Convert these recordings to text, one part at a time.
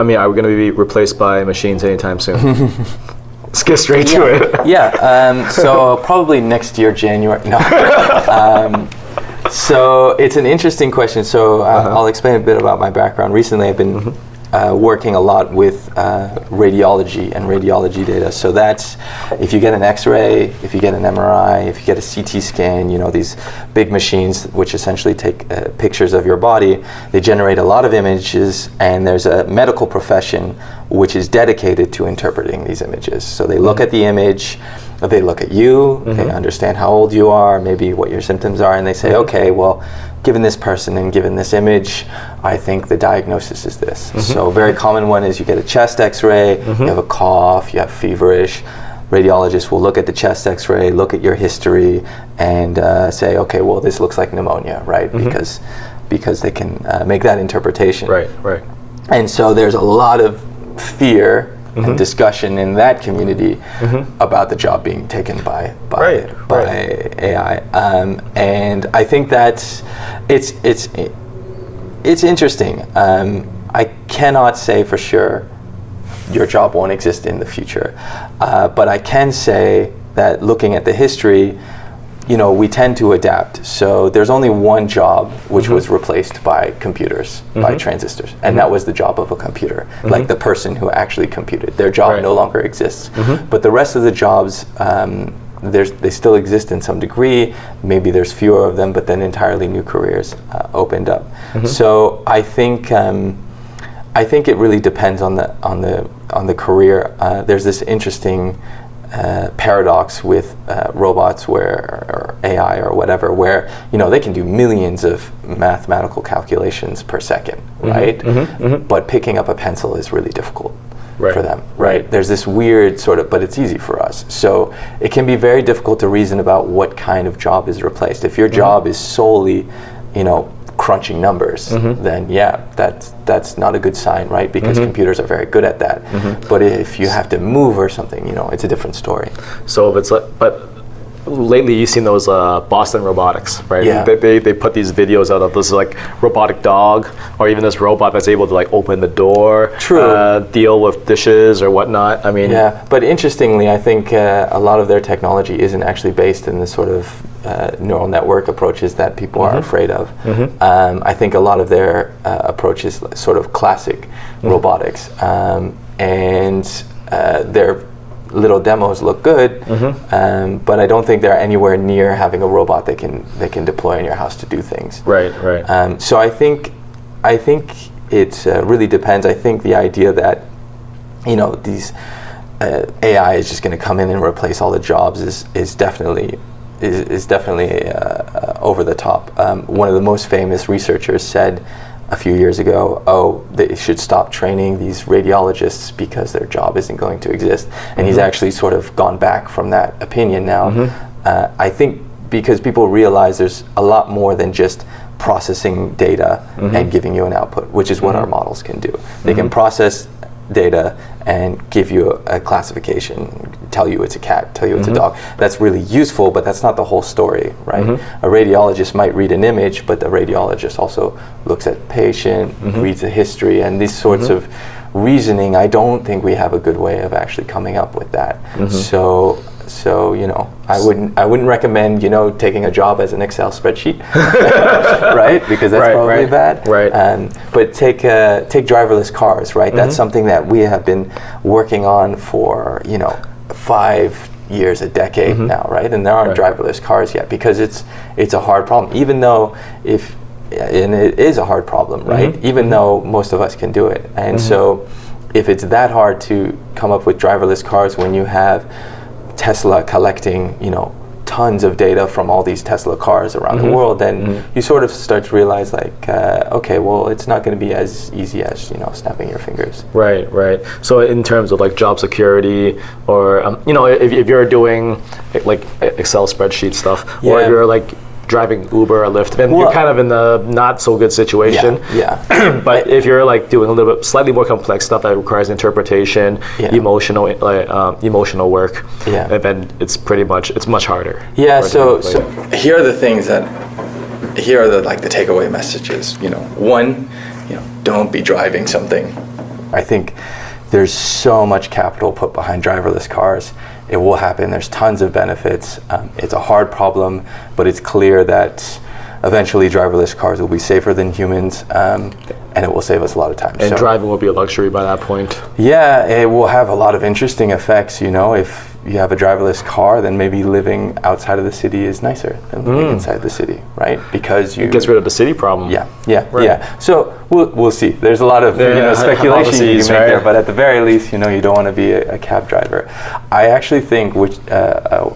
I mean, are we going to be replaced by machines anytime soon? Let's get straight to it. Yeah. So probably next year, January. No. So it's an interesting question. So I'll explain a bit about my background. Recently, I've been working a lot with radiology and radiology data. So that's if you get an X-ray, if you get an MRI, if you get a CT scan, these big machines which essentially take pictures of your body, they generate a lot of images, and there's a medical profession which is dedicated to interpreting these images. So they look at the image, they look at you, they understand how old you are, maybe what your symptoms are, and they say, okay, well, given this person and given this image, I think the diagnosis is this. So a very common one is you get a chest X-ray, you have a cough, you have feverish. Radiologists will look at the chest X-ray, look at your history, and say, okay, well, this looks like pneumonia, right? Because they can make that interpretation. Right. And so there's a lot of fear and discussion in that community about the job being taken by AI, and I think that it's interesting. I cannot say for sure your job won't exist in the future, but I can say that looking at the history, we tend to adapt. So there's only one job which was replaced by computers, by transistors, and that was the job of a computer, like the person who actually computed. Their job no longer exists. But the rest of the jobs, they still exist in some degree. Maybe there's fewer of them, but then entirely new careers opened up. So I think it really depends on the career. There's this interesting paradox with robots or AI or whatever, where they can do millions of mathematical calculations per second, right? But picking up a pencil is really difficult for them, right? There's this weird but it's easy for us. So it can be very difficult to reason about what kind of job is replaced. If your job is solely, crunching numbers, then that's not a good sign, right? Because computers are very good at that. But if you have to move or something, it's a different story. So if it's but lately you've seen those Boston Robotics, right? Yeah. They put these videos out of this robotic dog, or even this robot that's able to open the door, deal with dishes or whatnot. I mean, but interestingly, I think a lot of their technology isn't actually based in the sort of neural network approaches that people are afraid of. I think a lot of their approach is sort of classic robotics, and their little demos look good, but I don't think they're anywhere near having a robot they can deploy in your house to do things. Right. So I think it really depends. I think the idea that these AI is just going to come in and replace all the jobs is definitely over the top. One of the most famous researchers said a few years ago, they should stop training these radiologists because their job isn't going to exist. And he's actually sort of gone back from that opinion now. I think because people realize there's a lot more than just processing data and giving you an output, which is what our models can do. They can process data and give you a classification, tell you it's a cat, tell you it's a dog. That's really useful, but that's not the whole story, right? A radiologist might read an image, but the radiologist also looks at patient, reads the history, and these sorts of reasoning. I don't think we have a good way of actually coming up with that. So I wouldn't recommend taking a job as an Excel spreadsheet, right? Because that's probably bad. Right. But take driverless cars, right? That's something that we have been working on for 5 years, a decade now, right? And there aren't driverless cars yet because it's a hard problem. Even though and it is a hard problem, right? Even though most of us can do it, and so if it's that hard to come up with driverless cars when you have Tesla collecting, tons of data from all these Tesla cars around the world, then you sort of start to realize okay, well, it's not going to be as easy as, snapping your fingers. Right. So in terms of job security, or, if you're doing Excel spreadsheet stuff, or if you're driving Uber or Lyft, then you're kind of in the not so good situation. But if you're doing a little bit slightly more complex stuff that requires interpretation, emotional work, then it's much harder. So here are the things here are the takeaway messages. One, don't be driving something I think there's so much capital put behind driverless cars. It will happen. There's tons of benefits. It's a hard problem, but it's clear that eventually driverless cars will be safer than humans, and it will save us a lot of time. And driving will be a luxury by that point. Yeah, it will have a lot of interesting effects. You know, if you have a driverless car, then maybe living outside of the city is nicer than living inside the city, right? Because it gets rid of the city problem. Yeah. So we'll see. There's a lot of speculation you can make there, but at the very least, you don't want to be a cab driver. I actually think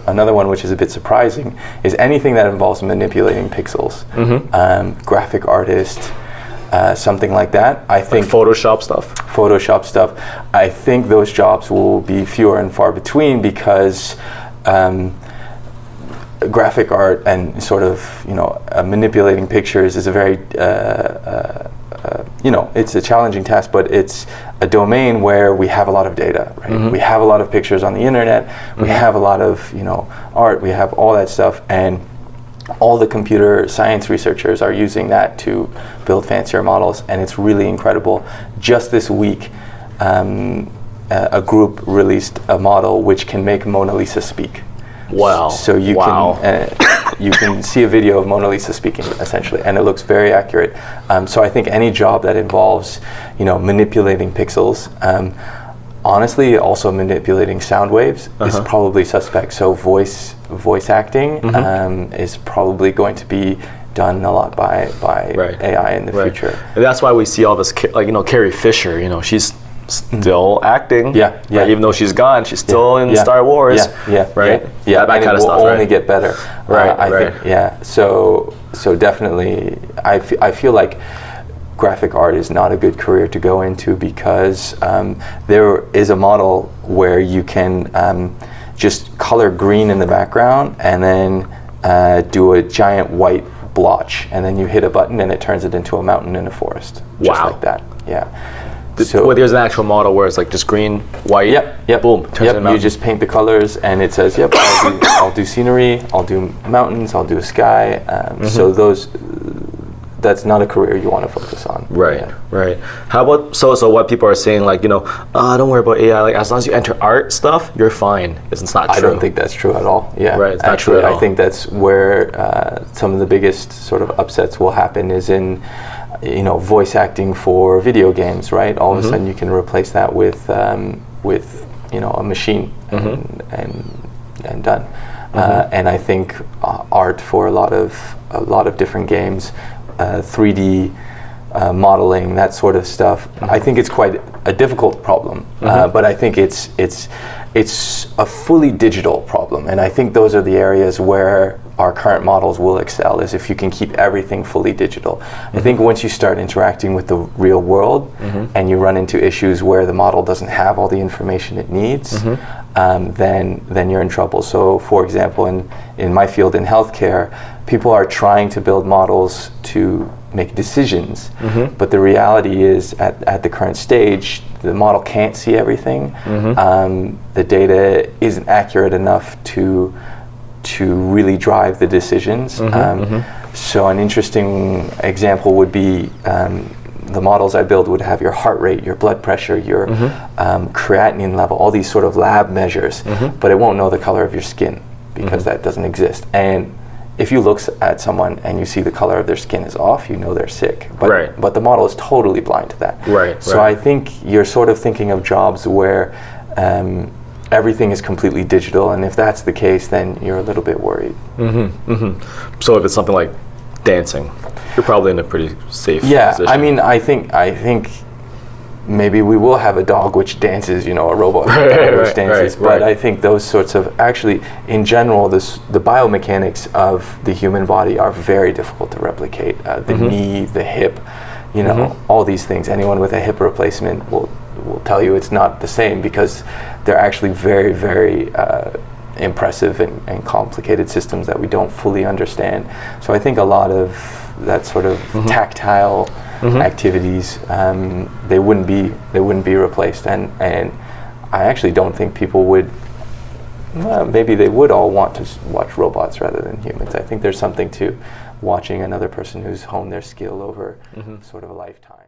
another one which is a bit surprising is anything that involves manipulating pixels, graphic artist. Something like that. I think like Photoshop stuff. I think those jobs will be fewer and far between because graphic art and sort of manipulating pictures is a very it's a challenging task, but it's a domain where we have a lot of data, right? We have a lot of pictures on the internet. We have a lot of art. We have all that stuff, and all the computer science researchers are using that to build fancier models, and it's really incredible. Just this week, a group released a model which can make Mona Lisa speak. Wow. So you can see a video of Mona Lisa speaking, essentially, and it looks very accurate. So I think any job that involves, manipulating pixels, honestly, also manipulating sound waves is probably suspect. So voice acting is probably going to be done a lot by AI in the future. And that's why we see all this, Carrie Fisher. She's still acting. Right? Even though she's gone, she's still in Star Wars. Right. That kind of stuff. Will only get better. I think. So definitely, I feel like graphic art is not a good career to go into because there is a model where you can just color green in the background and then do a giant white blotch, and then you hit a button and it turns it into a mountain in a forest. Just like that. So there's an actual model where it's like just green, white, boom, turns it into a mountain. You just paint the colors and it says, I'll do scenery, I'll do mountains, I'll do a sky. So that's not a career you want to focus on. Right. How about so what people are saying, like, don't worry about AI, like as long as you enter art stuff, you're fine. It's not true. I don't think that's true at all. It's not true at all. I think that's where some of the biggest sort of upsets will happen is in voice acting for video games, right? All of a sudden you can replace that with a machine and done. And I think art for a lot of different games, 3D modeling, that sort of stuff. I think it's quite a difficult problem, but I think it's a fully digital problem, and I think those are the areas where our current models will excel, is if you can keep everything fully digital. I think once you start interacting with the real world and you run into issues where the model doesn't have all the information it needs, then you're in trouble. So for example, in my field in healthcare, people are trying to build models to make decisions, but the reality is at the current stage, the model can't see everything. The data isn't accurate enough to really drive the decisions. So an interesting example would be the models I build would have your heart rate, your blood pressure, your creatinine level, all these sort of lab measures, but it won't know the color of your skin because that doesn't exist. And if you look at someone and you see the color of their skin is off, you know they're sick. But the model is totally blind to that. So I think you're sort of thinking of jobs where everything is completely digital, and if that's the case, then you're a little bit worried. So if it's something like dancing, you're probably in a pretty safe position. I mean, I think maybe we will have a dog which dances, a robot which dances, but I think those sorts of, actually, in general, the biomechanics of the human body are very difficult to replicate. The knee, the hip, all these things. Anyone with a hip replacement will tell you it's not the same because they're actually very, very impressive and complicated systems that we don't fully understand. So I think a lot of that sort of tactile activities, they wouldn't be replaced, and I actually don't think people would. Well, maybe they would all want to watch robots rather than humans. I think there's something to watching another person who's honed their skill over sort of a lifetime.